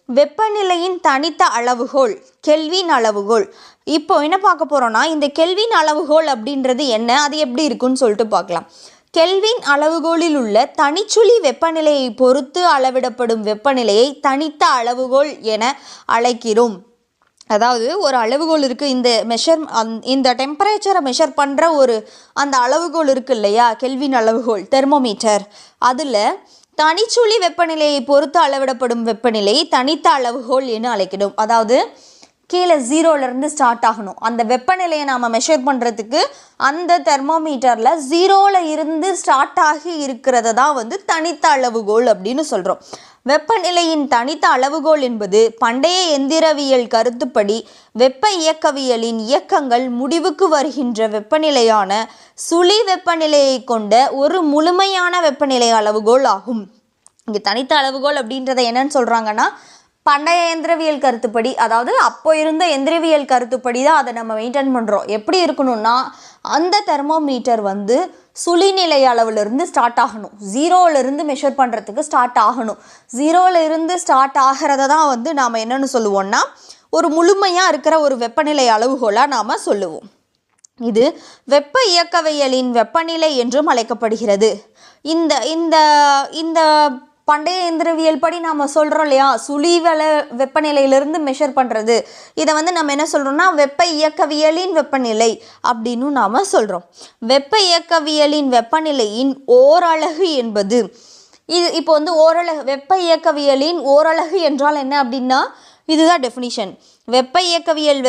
வெப்பநிலையின் தனித்த அளவுகோல் கெல்வின் அளவுகோல். இப்போ என்ன பார்க்க போகிறோன்னா, இந்த கெல்வின் அளவுகோல் அப்படின்றது என்ன, அது எப்படி இருக்குன்னு சொல்லிட்டு பார்க்கலாம். கெல்வின் அளவுகோலில் உள்ள தனிச்சுழி வெப்பநிலையை பொறுத்து அளவிடப்படும் வெப்பநிலையை தனித்த அளவுகோல் என அழைக்கிறோம். அதாவது ஒரு அளவுகோல் இருக்குது, இந்த டெம்பரேச்சரை மெஷர் பண்ணுற அந்த அளவுகோல் இருக்குது இல்லையா, கெல்வின் அளவுகோல், தெர்மோமீட்டர். அதில் தனிச்சுழி வெப்பநிலையை பொறுத்து அளவிடப்படும் வெப்பநிலையை தனித்த அளவுகோல் என அழைக்கிறோம். அதாவது கீழே 0லேருந்து ஸ்டார்ட் ஆகணும். அந்த வெப்பநிலையை நாம் மெஷர் பண்ணுறதுக்கு அந்த தெர்மோமீட்டரில் 0ல் இருந்து ஸ்டார்ட் ஆகி இருக்கிறத தான் தனித்த அளவுகோல் அப்படின்னு சொல்கிறோம். வெப்பநிலையின் தனித்த அளவுகோல் என்பது பண்டைய எந்திரவியல் கருத்துப்படி வெப்ப இயக்கவியலின் இயக்கங்கள் முடிவுக்கு வருகின்ற வெப்பநிலையான சுழி வெப்பநிலையை கொண்ட ஒரு முழுமையான வெப்பநிலை அளவுகோல் ஆகும். இங்கே தனித்த அளவுகோல் அப்படின்றத என்னன்னு சொல்கிறாங்கன்னா, பண்டைய எந்திரவியல் கருத்துப்படி, அதாவது அப்போ இருந்த எந்திரவியல் கருத்துப்படி தான் அதை நம்ம மெயின்டைன் பண்ணுறோம். எப்படி இருக்கணும்னா, அந்த தெர்மோமீட்டர் சுழிநிலை அளவுலேருந்து ஸ்டார்ட் ஆகணும். 0லேருந்து மெஷர் பண்ணுறதுக்கு ஸ்டார்ட் ஆகணும். 0லேருந்து ஸ்டார்ட் ஆகிறத தான் நாம் என்னென்னு சொல்லுவோம்னா, ஒரு முழுமையாக இருக்கிற ஒரு வெப்பநிலை அளவுகோலாக நாம் சொல்லுவோம். இது வெப்ப இயக்கவியலின் வெப்பநிலை என்றும் அழைக்கப்படுகிறது. இந்த இந்த இந்த பண்டைய எந்திரவியல் படி நாம் சொல்கிறோம் இல்லையா, சுழிவள வெப்பநிலையிலிருந்து மெஷர் பண்ணுறது, இதை நம்ம என்ன சொல்கிறோம்னா வெப்ப இயக்கவியலின் வெப்பநிலை அப்படின்னு நாம் சொல்கிறோம். வெப்ப இயக்கவியலின் வெப்பநிலையின் ஓரலகு என்பது இப்போ ஓரலகு, வெப்ப இயக்கவியலின் ஓரலகு என்றால் என்ன அப்படின்னா, இதுதான் டெஃபினிஷன். வெப்ப இயக்கவியல்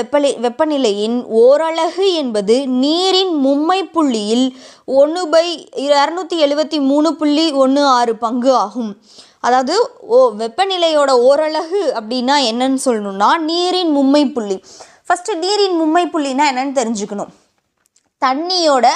வெப்பநிலையின் ஓரலகு என்பது நீரின் மும்மை புள்ளியில் 1/273.16 பங்கு ஆகும். அதாவது வெப்பநிலையோட ஓரலகு அப்படின்னா என்னன்னு சொல்லணும்னா, நீரின் மும்மை புள்ளி. ஃபஸ்ட்டு நீரின் மும்மை புள்ளினா என்னன்னு தெரிஞ்சுக்கணும். தண்ணியோட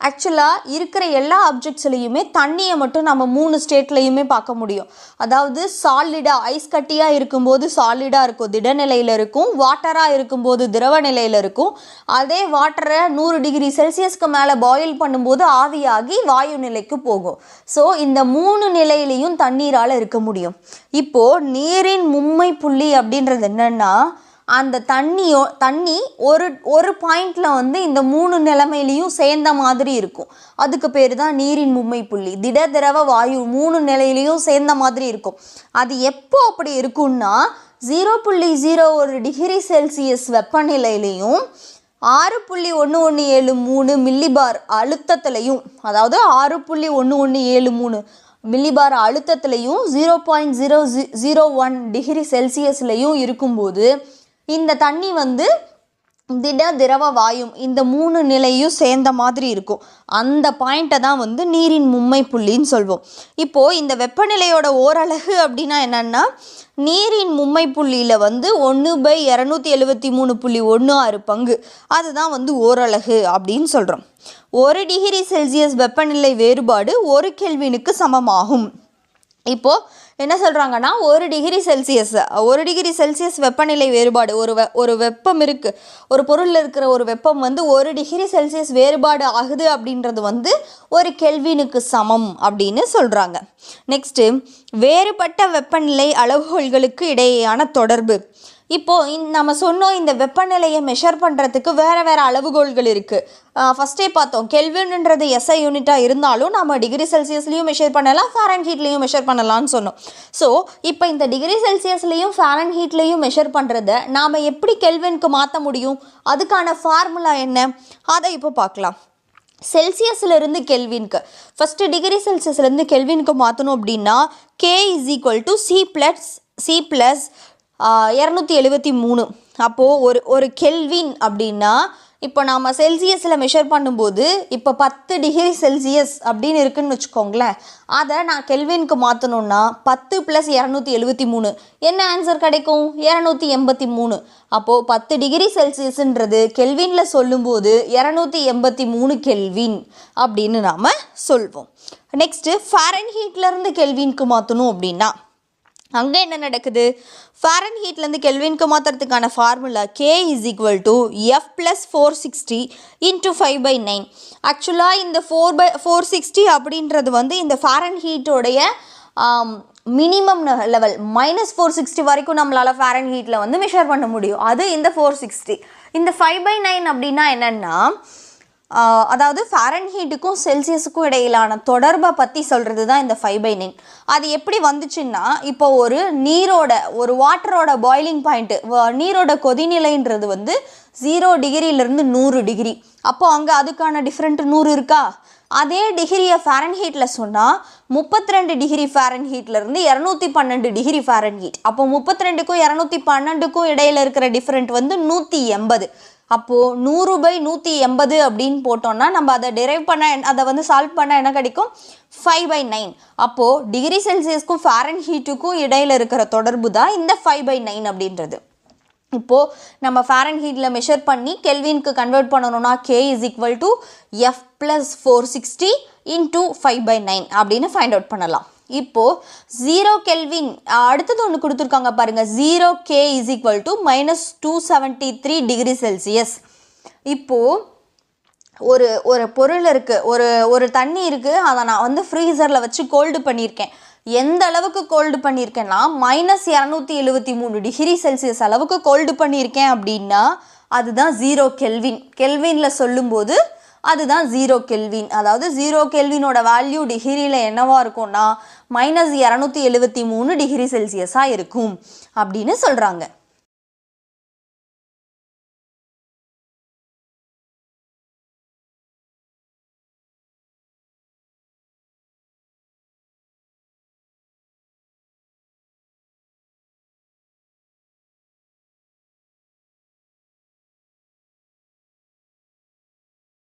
ஆக்சுவலாக இருக்கிற எல்லா ஆப்ஜெக்ட்ஸ்லையுமே தண்ணியை மட்டும் நம்ம 3 ஸ்டேட்லையுமே பார்க்க முடியும். அதாவது சாலிடாக, ஐஸ் கட்டியாக இருக்கும்போது சாலிடாக இருக்கும், திடநிலையில் இருக்கும். வாட்டராக இருக்கும்போது திரவ நிலையில் இருக்கும். அதே வாட்டரை 100 டிகிரி செல்சியஸ்க்கு மேலே பாயில் பண்ணும்போது ஆவியாகி வாயு நிலைக்கு போகும். ஸோ இந்த 3 நிலையிலையும் தண்ணீரால் இருக்க முடியும். இப்போது நீரின் மும்மை புள்ளி அப்படின்றது என்னென்னா, அந்த தண்ணி ஒரு பாயிண்டில் இந்த 3 நிலைமையிலையும் சேர்ந்த மாதிரி இருக்கும். அதுக்கு பேர் தான் நீரின் மும்மை புள்ளி. திட திரவ வாயு 3 நிலையிலையும் சேர்ந்த மாதிரி இருக்கும். அது எப்போ அப்படி இருக்குன்னா, 0.01 டிகிரி செல்சியஸ் வெப்பநிலையிலையும் 6.1173 மில்லிபார் அழுத்தத்திலையும், அதாவது 6.1173 மில்லிபார் அழுத்தத்திலையும் 0.001 டிகிரி செல்சியஸ்லையும் இருக்கும்போது இந்த தண்ணி திட திரவ வாயும் இந்த 3 நிலையும் சேர்ந்த மாதிரி இருக்கும். அந்த பாயிண்ட்டை தான் நீரின் மும்மை புள்ளின்னு சொல்வோம். இப்போது இந்த வெப்பநிலையோட ஓரலகு அப்படின்னா என்னென்னா, நீரின் மும்மை புள்ளியில் 1/273.16 பங்கு, அதுதான் ஓரலகு அப்படின்னு சொல்கிறோம். 1 டிகிரி செல்சியஸ் வெப்பநிலை வேறுபாடு 1 கெல்வினுக்கு சமமாகும். இப்போது என்ன சொல்கிறாங்கன்னா, 1 டிகிரி செல்சியஸ் வெப்பநிலை வேறுபாடு, ஒரு வெப்பம் இருக்குது, ஒரு பொருளில் இருக்கிற ஒரு வெப்பம் 1 டிகிரி செல்சியஸ் வேறுபாடு ஆகுது அப்படின்றது 1 கெல்வினுக்கு சமம் அப்படின்னு சொல்கிறாங்க. நெக்ஸ்ட்டு, வேறுபட்ட வெப்பநிலை அளவுகோல்களுக்கு இடையேயான தொடர்பு. இப்போது நம்ம சொன்னோம், இந்த வெப்பநிலையை மெஷர் பண்ணுறதுக்கு வேறு அளவுகோல்கள் இருக்குது. ஃபஸ்ட்டே பார்த்தோம், கெல்வின்ன்றது எஸ்ஐ யூனிட்டாக இருந்தாலும் நம்ம டிகிரி செல்சியஸ்லேயும் மெஷர் பண்ணலாம், ஃபாரன்ஹீட்லேயும் மெஷர் பண்ணலாம்னு சொன்னோம். ஸோ இப்போ இந்த டிகிரி செல்சியஸ்லேயும் ஃபாரன்ஹீட்லேயும் மெஷர் பண்ணுறத நாம் எப்படி கெல்வினுக்கு மாற்ற முடியும், அதுக்கான ஃபார்முலா என்ன, அதை இப்போ பார்க்கலாம். செல்சியஸ்லேருந்து கெல்வினுக்கு, ஃபஸ்ட்டு டிகிரி செல்சியஸ்லேருந்து கெல்வினுக்கு மாற்றணும் அப்படின்னா, K = C + 273. அப்போது ஒரு கெல்வின் அப்படின்னா, இப்போ நாம் செல்சியஸில் மெஷர் பண்ணும்போது இப்போ 10 டிகிரி செல்சியஸ் அப்படின்னு இருக்குதுன்னு வச்சுக்கோங்களேன். அதை நான் கெல்வினுக்கு மாற்றணுன்னா 10 + 273 என்ன ஆன்சர் கிடைக்கும்? 283. அப்போது 10 டிகிரி செல்சியஸ்ன்றது கெல்வினில் சொல்லும்போது 283 கெல்வின் அப்படின்னு நாம் சொல்வோம். நெக்ஸ்ட்டு, ஃபாரன்ஹீட்லேருந்து கெல்வினுக்கு மாற்றணும் அப்படின்னா அங்கே என்ன நடக்குது? ஃபாரன்ஹீட்லேருந்து கெல்வினுக்கு மாற்றுறதுக்கான ஃபார்முலா K = F + 460 × 5/9. ஆக்சுவலாக இந்த 4/460 அப்படின்றது இந்த ஃபாரன்ஹீட்டோடைய மினிமம் லெவல் -460 வரைக்கும் நம்மளால் ஃபாரன்ஹீட்டில் வந்து மெஷர் பண்ண முடியும். அது இந்த 460. இந்த 5/9 அப்படின்னா என்னென்னா, அதாவது ஃபாரன்ஹீட்டுக்கும் செல்சியஸுக்கும் இடையிலான தொடர்பை பற்றி சொல்கிறது தான் இந்த 5/9. அது எப்படி வந்துச்சுன்னா, இப்போ ஒரு வாட்டரோட பாய்லிங் பாயிண்ட்டு, நீரோட கொதிநிலைன்றது வந்து 0 டிகிரியிலேருந்து 100 டிகிரி. அப்போது அங்கே அதுக்கான டிஃப்ரெண்ட் 100 இருக்கா? அதே டிகிரியை ஃபாரன்ஹீட்டில் சொன்னால் 32 டிகிரி ஃபாரன்ஹீட்லேருந்து 212 டிகிரி ஃபாரன்ஹீட். அப்போ 32க்கும் 212க்கும் இடையில் இருக்கிற டிஃப்ரெண்ட் வந்து 180. அப்போது 100/180 அப்படின்னு போட்டோம்னா நம்ம அதை டெரைவ் பண்ண, அதை வந்து சால்வ் பண்ண என்ன கிடைக்கும்? 5/9. அப்போது டிகிரி செல்சியஸ்க்கும் ஃபாரன்ஹீட்டுக்கும் இடையில் இருக்கிற தொடர்பு தான் இந்த 5/9 அப்படின்றது. இப்போது நம்ம ஃபாரன்ஹீட்டில் மெஷர் பண்ணி கெல்வினுக்கு கன்வெர்ட் பண்ணணும்னா K = F + 460 × 5/9 அப்படின்னு ஃபைண்ட் அவுட் பண்ணலாம். இப்போது 0 கெல்வின் அடுத்தது ஒன்று கொடுத்துருக்காங்க பாருங்கள், 0 K = -273 டிகிரி செல்சியஸ். இப்போது ஒரு பொருள் இருக்குது, ஒரு தண்ணி இருக்குது, அதை நான் வந்து ஃப்ரீசரில் வச்சு கோல்டு பண்ணியிருக்கேன். எந்த அளவுக்கு கோல்டு பண்ணியிருக்கேன்னா -273 டிகிரி செல்சியஸ் அளவுக்கு கோல்டு பண்ணியிருக்கேன் அப்படின்னா அதுதான் 0 கெல்வின். கெல்வினில் சொல்லும்போது அதுதான் 0 கெல்வின். அதாவது 0 கெல்வினோட வேல்யூ டிகிரியில் என்னவாக இருக்கும்னா -273 டிகிரி செல்சியஸாக இருக்கும் அப்படின்னு சொல்கிறாங்க.